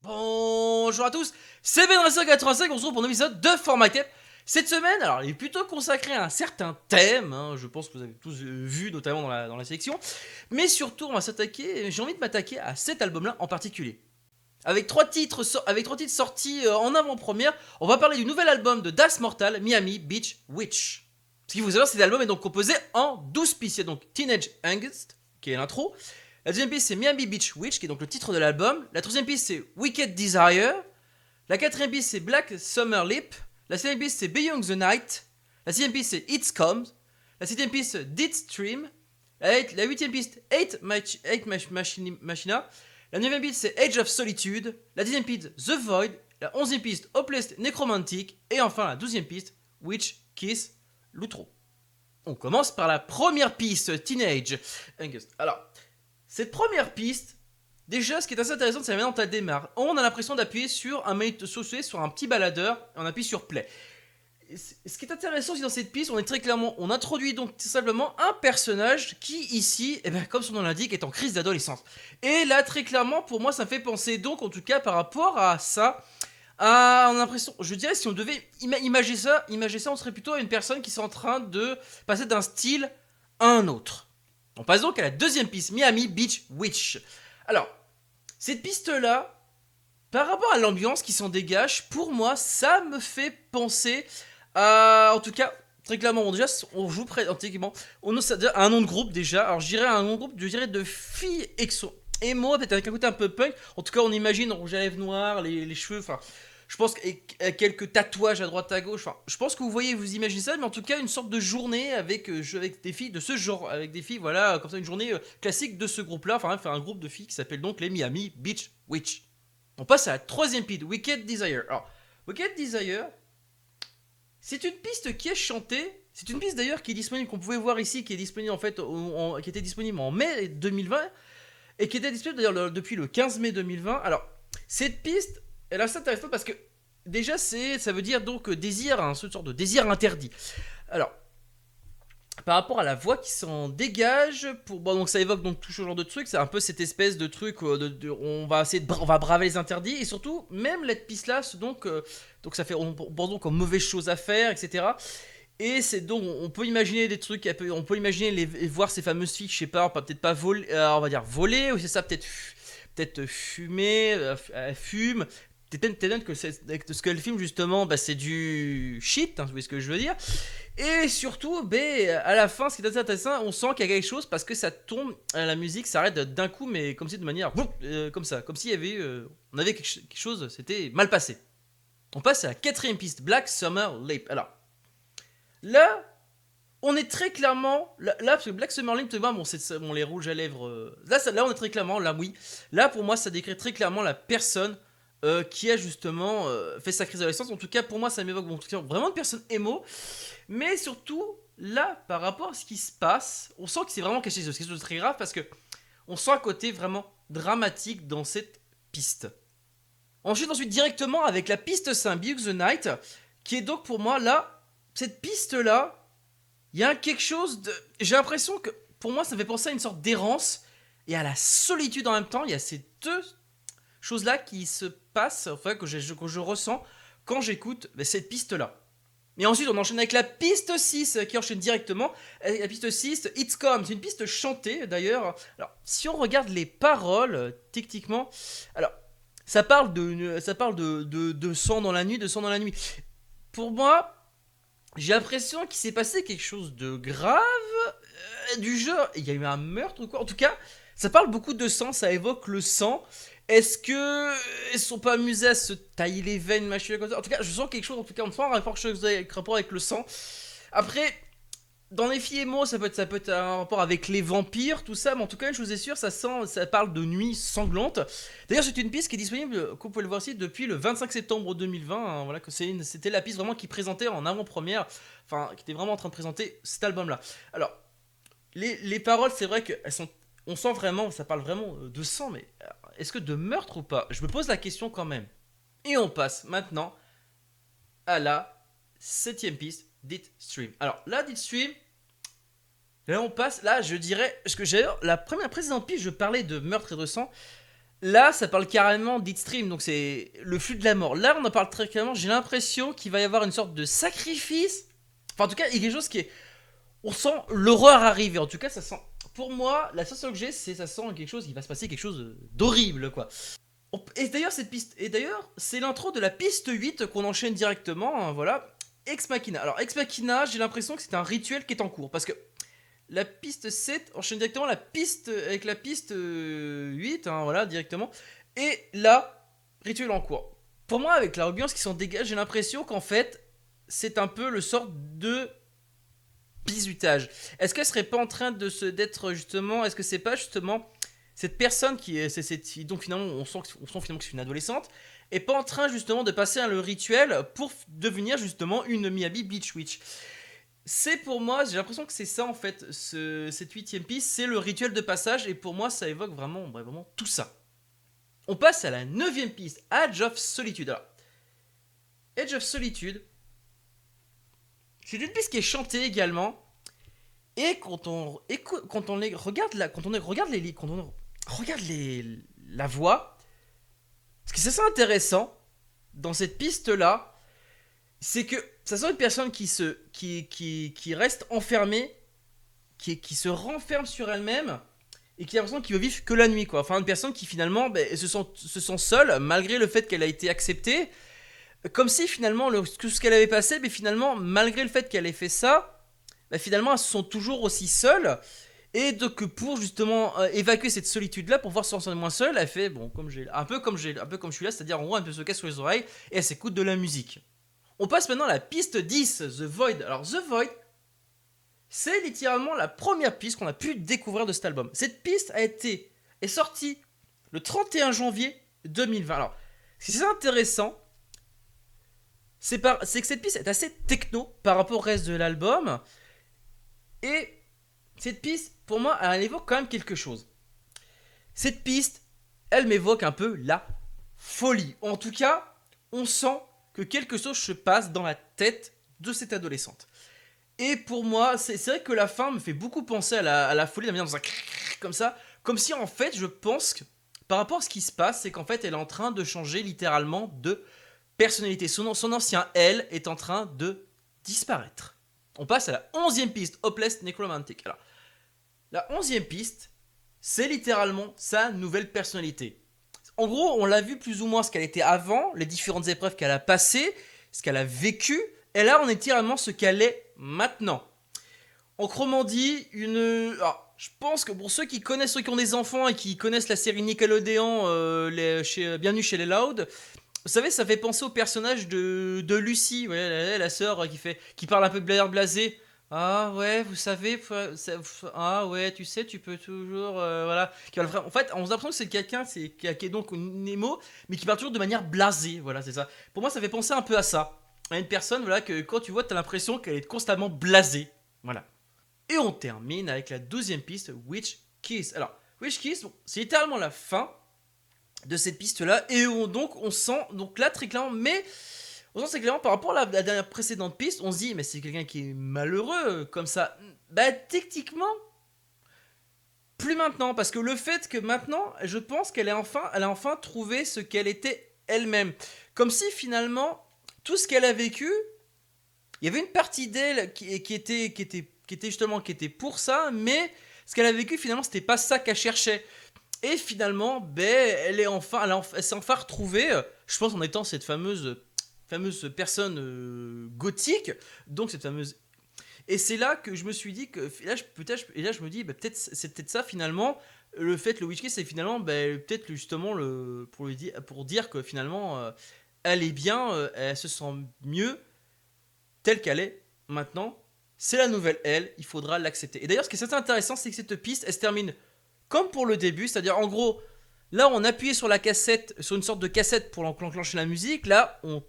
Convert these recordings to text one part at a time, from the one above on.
Bonjour à tous, c'est Benraceur85, on se retrouve pour un épisode de Format Tape. Cette semaine, alors il est plutôt consacré à un certain thème, je pense que vous avez tous vu notamment dans la sélection, mais surtout on va s'attaquer, j'ai envie de m'attaquer à cet album-là en particulier. Avec trois titres sortis en avant-première, on va parler du nouvel album de Das Mortal, Miami Beach Witch. Ce qu'il faut savoir, c'est que l'album est donc composé en 12 pistes. Il y a donc Teenage Angst, qui est l'intro. La deuxième piste, c'est Miami Beach Witch, qui est donc le titre de l'album. La troisième piste, c'est Wicked Desire. La quatrième piste, c'est Black Summer Lip. La cinquième piste, c'est Beyond the Night. La sixième piste, c'est It Comes. La septième piste, Dead Stream. La huitième piste, Machina. La neuvième piste, c'est Age of Solitude. La dixième piste, The Void. La onzième piste, Hopeless Necromantic. Et enfin, la douzième piste, Witch Kiss l'outro. On commence par la première piste, Teenage Angst. Alors, cette première piste, déjà, ce qui est assez intéressant, c'est la manière dont elle démarre. On a l'impression d'appuyer sur un petit baladeur, et on appuie sur play. Ce qui est intéressant aussi dans cette piste, on introduit donc tout simplement un personnage qui ici, comme son nom l'indique, est en crise d'adolescence. Et là, très clairement, pour moi, ça me fait penser donc, en tout cas, par rapport à ça, on a l'impression, je dirais, si on devait imager ça, on serait plutôt une personne qui est en train de passer d'un style à un autre. On passe donc à la deuxième piste, Miami Beach Witch. Alors, cette piste-là, par rapport à l'ambiance qui s'en dégage, pour moi, ça me fait penser à, en tout cas, très clairement, bon, déjà, on joue pratiquement, on a un nom de groupe déjà. Alors, je dirais un nom de groupe, de filles emo, peut-être avec un côté un peu punk. En tout cas, on imagine rouge à lèvres noires, les cheveux, enfin, je pense quelques tatouages à droite à gauche. Enfin, je pense que vous imaginez ça, mais en tout cas, une sorte de journée avec des filles de ce genre, avec des filles, voilà, comme ça, une journée classique de ce groupe-là. Enfin, un groupe de filles qui s'appelle donc les Miami Beach Witch. On passe à la troisième piste, Wicked Desire. Alors, Wicked Desire, c'est une piste qui est chantée. C'est une piste d'ailleurs qui est disponible, qu'on pouvait voir ici, qui est disponible en fait, qui était disponible en mai 2020 et qui était disponible d'ailleurs depuis le 15 mai 2020. Alors, cette piste, elle est assez intéressante parce que déjà, ça veut dire donc désir, une sorte de désir interdit. Alors, par rapport à la voix qui s'en dégage, donc ça évoque donc tout ce genre de trucs, c'est un peu cette espèce de truc, on va braver les interdits, et surtout, même cette piste-là, donc ça fait, on pense donc en mauvaises choses à faire, etc. Et c'est donc, on peut imaginer des trucs, on peut imaginer voir ces fameuses filles, je sais pas, peut-être pas voler, on va dire voler, ou c'est ça, peut-être fumer, fume. Peut-être que ce qu'elle filme justement, c'est du shit, vous voyez ce que je veux dire. Et surtout, à la fin, ce qui est assez intéressant, on sent qu'il y a quelque chose parce que ça tombe, la musique s'arrête d'un coup, mais comme si de manière, comme ça, comme s'il y avait on avait quelque chose, c'était mal passé. On passe à la quatrième piste, Black Summer Leap. Alors, là, on est très clairement, là parce que Black Summer Leap, tu vois, bon, les rouges à lèvres, là, on est très clairement, là, oui. Là, pour moi, ça décrit très clairement la personne qui a justement fait sa crise d'adolescence. En tout cas, pour moi, ça m'évoque vraiment une personne émo. Mais surtout, là, par rapport à ce qui se passe, on sent que c'est vraiment quelque chose de très grave parce que on sent un côté vraiment dramatique dans cette piste. Ensuite, directement avec la piste 5, Beyond the Night, qui est donc pour moi là, cette piste-là, il y a quelque chose de... J'ai l'impression que, pour moi, ça me fait penser à une sorte d'errance et à la solitude en même temps. Il y a ces deux choses-là qui se passent, enfin, que je ressens quand j'écoute cette piste-là. Et ensuite, on enchaîne avec la piste 6 qui enchaîne directement. La piste 6, It's Come, c'est une piste chantée d'ailleurs. Alors, si on regarde les paroles, techniquement, alors, ça parle de sang dans la nuit, Pour moi, j'ai l'impression qu'il s'est passé quelque chose de grave, du genre, il y a eu un meurtre ou quoi. En tout cas, ça parle beaucoup de sang, ça évoque le sang. Est-ce que ils sont pas amusés à se tailler les veines, machin comme ça? En tout cas, je sens quelque chose. En tout cas, on sent un rapport avec le sang. Après, dans les filles émo, ça peut être un rapport avec les vampires, tout ça. Mais en tout cas, une chose est sûre, ça parle de nuit sanglante. D'ailleurs, c'est une piste qui est disponible, comme vous pouvez le voir ici, depuis le 25 septembre 2020. Voilà, que c'était la piste vraiment qui présentait en avant-première, enfin, qui était vraiment en train de présenter cet album-là. Alors, les paroles, c'est vrai qu'elles sont, on sent vraiment, ça parle vraiment de sang, mais est-ce que de meurtre ou pas? Je me pose la question quand même. Et on passe maintenant à la septième piste, Dead Stream. Alors là, Dead Stream, là on passe, là je dirais, parce que j'ai la première précédente piste, je parlais de meurtre et de sang. Là, ça parle carrément d'Itstream, donc c'est le flux de la mort. Là, on en parle très clairement. J'ai l'impression qu'il va y avoir une sorte de sacrifice. Enfin, en tout cas, il y a quelque chose qui est. On sent l'horreur arriver. En tout cas, ça sent. Pour moi, la sensation que j'ai, c'est ça sent quelque chose. Il va se passer quelque chose d'horrible, quoi. Et d'ailleurs, cette piste. Et d'ailleurs, c'est l'intro de la piste 8 qu'on enchaîne directement. Hein, voilà. Ex Machina. Alors, Ex Machina, j'ai l'impression que c'est un rituel qui est en cours. Parce que la piste 7 enchaîne directement la piste avec la piste 8, hein, voilà, directement. Et là, rituel en cours. Pour moi, avec la ambiance qui s'en dégage, j'ai l'impression qu'en fait, c'est un peu le sort de bizutage. Est-ce qu'elle serait pas en train d'être justement, est-ce que c'est pas justement cette personne qui est donc finalement on sent finalement que c'est une adolescente et pas en train justement de passer le rituel pour devenir justement une Miyabi Bleach Witch. C'est pour moi, j'ai l'impression que c'est ça en fait, cette huitième piste, c'est le rituel de passage et pour moi ça évoque vraiment tout ça. On passe à la neuvième piste, Edge of Solitude. Alors, Edge of Solitude, c'est une piste qui est chantée également et quand on regarde la voix, ce qui est assez intéressant dans cette piste là, c'est que ça sent une personne qui reste enfermée, qui se renferme sur elle-même et qui a l'impression qu'il veut vivre que la nuit, quoi. Enfin, une personne qui finalement se sent seule malgré le fait qu'elle a été acceptée, comme si finalement tout ce qu'elle avait passé, mais finalement malgré le fait qu'elle ait fait ça, finalement elles se sont toujours aussi seules. Et donc pour justement évacuer cette solitude là, pour pouvoir se sentir moins seule, elle fait un peu comme je suis là, c'est-à-dire en gros elle se casse sur les oreilles et elle s'écoute de la musique. On passe maintenant à la piste 10, The Void. Alors The Void, c'est littéralement la première piste qu'on a pu découvrir de cet album. Cette piste est sortie le 31 janvier 2020. Alors, ce qui est intéressant, c'est que cette piste est assez techno par rapport au reste de l'album. Et cette piste, pour moi, elle évoque quand même quelque chose. Cette piste, elle m'évoque un peu la folie. En tout cas, on sent que quelque chose se passe dans la tête de cette adolescente. Et pour moi, c'est vrai que la fin me fait beaucoup penser à la folie, dans un comme ça, comme si en fait, je pense que par rapport à ce qui se passe, c'est qu'en fait, elle est en train de changer littéralement de personnalité. Son ancien elle est en train de disparaître. On passe à la 11e piste, Hopeless Necromantic. Alors, la 11e piste, c'est littéralement sa nouvelle personnalité. En gros, on l'a vu plus ou moins ce qu'elle était avant, les différentes épreuves qu'elle a passées, ce qu'elle a vécu, et là on est littéralement ce qu'elle est maintenant. Autrement dit, alors, je pense que pour ceux qui qui ont des enfants et qui connaissent la série Nickelodeon, Bienvenue chez les Loud, vous savez, ça fait penser au personnage de Lucie, ouais, la sœur qui parle un peu blasé. Ah ouais, vous savez, ah ouais, tu sais, tu peux toujours, voilà. En fait, on a l'impression que c'est quelqu'un, qui est donc une émo, mais qui parle toujours de manière blasée, voilà, c'est ça. Pour moi, ça fait penser un peu à ça, à une personne, voilà, que quand tu vois, t'as l'impression qu'elle est constamment blasée, voilà. Et on termine avec la 12e piste, Witch Kiss. Alors, Witch Kiss, c'est littéralement la fin de cette piste-là, et on sent, donc là, très clairement, mais on sent très clairement par rapport à la dernière précédente piste, on se dit, mais c'est quelqu'un qui est malheureux, comme ça. Techniquement, plus maintenant, parce que le fait que maintenant, je pense qu'elle a enfin trouvé ce qu'elle était elle-même. Comme si finalement, tout ce qu'elle a vécu, il y avait une partie d'elle qui était pour ça, mais ce qu'elle a vécu, finalement, c'était pas ça qu'elle cherchait. Et finalement, elle s'est enfin retrouvée, je pense, en étant cette fameuse personne gothique, donc cette fameuse. Et c'est là que je me suis dit que là je me dis peut-être c'est peut-être ça finalement le Witch Kiss, c'est finalement peut-être justement pour dire que finalement elle est bien, elle se sent mieux telle qu'elle est maintenant. C'est la nouvelle elle, il faudra l'accepter. Et d'ailleurs, ce qui est assez intéressant, c'est que cette piste, elle se termine comme pour le début, c'est-à-dire en gros, là on appuyait sur la cassette, sur une sorte de cassette pour enclencher la musique, là on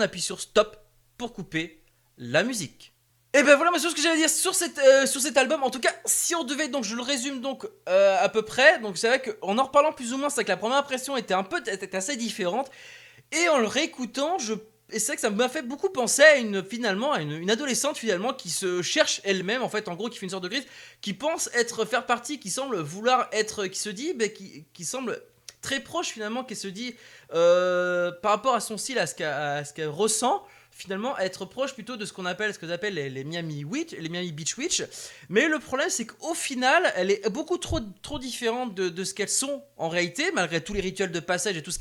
appuie sur stop pour couper la musique. Et ben voilà, c'est ce que j'allais dire sur cet album. En tout cas, si on devait, donc je le résume donc à peu près. Donc c'est vrai qu'en en reparlant plus ou moins, c'est vrai que la première impression était assez différente. Et en le réécoutant, et c'est vrai que ça m'a fait beaucoup penser à une adolescente finalement qui se cherche elle-même, en fait, en gros, qui fait une sorte de crise, qui pense faire partie, qui semble vouloir être, qui se dit, qui semble très proche finalement, qu'elle se dit par rapport à son style, à ce qu'elle ressent, finalement être proche plutôt de ce qu'on appelle, les Miami Witch, les Miami Beach Witch. Mais le problème c'est qu'au final, elle est beaucoup trop différente de ce qu'elles sont en réalité, malgré tous les rituels de passage et tout ce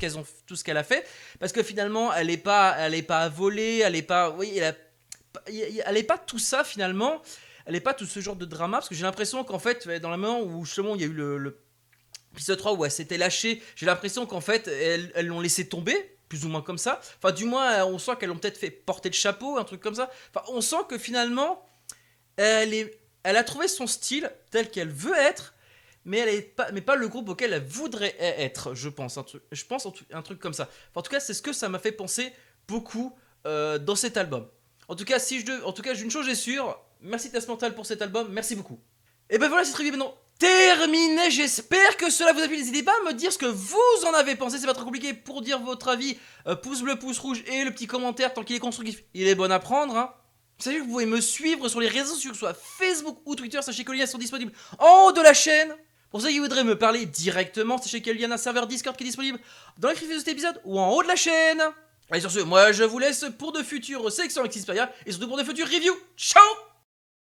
qu'elle a fait, parce que finalement elle est pas volée, elle est pas, oui, elle est pas tout ça finalement. Elle est pas tout ce genre de drama, parce que j'ai l'impression qu'en fait, dans la moment où justement il y a eu le épisode 3 où elle s'était lâchée, j'ai l'impression qu'en fait elles l'ont laissé tomber, plus ou moins comme ça. Enfin, du moins, on sent qu'elles l'ont peut-être fait porter le chapeau, un truc comme ça. Enfin, on sent que finalement, elle a trouvé son style tel qu'elle veut être, mais pas le groupe auquel elle voudrait être, je pense. Un truc comme ça. Enfin, en tout cas, c'est ce que ça m'a fait penser beaucoup dans cet album. En tout cas, j'ai une chose est sûre. Merci Test Mental pour cet album, merci beaucoup. Et ben voilà, cette review maintenant terminé. J'espère que cela vous a plu. N'hésitez pas à me dire ce que vous en avez pensé. C'est pas trop compliqué pour dire votre avis. Pouce bleu, pouce rouge et le petit commentaire tant qu'il est constructif. Il est bon à prendre. Hein. Sachez que vous pouvez me suivre sur les réseaux sociaux, que ce soit Facebook ou Twitter. Sachez que les liens sont disponibles en haut de la chaîne. Pour ceux qui voudraient me parler directement, sachez qu'il y a un serveur Discord qui est disponible dans la description de cet épisode ou en haut de la chaîne. Allez, sur ce, moi je vous laisse pour de futures sélections avec Xperia et surtout pour de futures reviews. Ciao!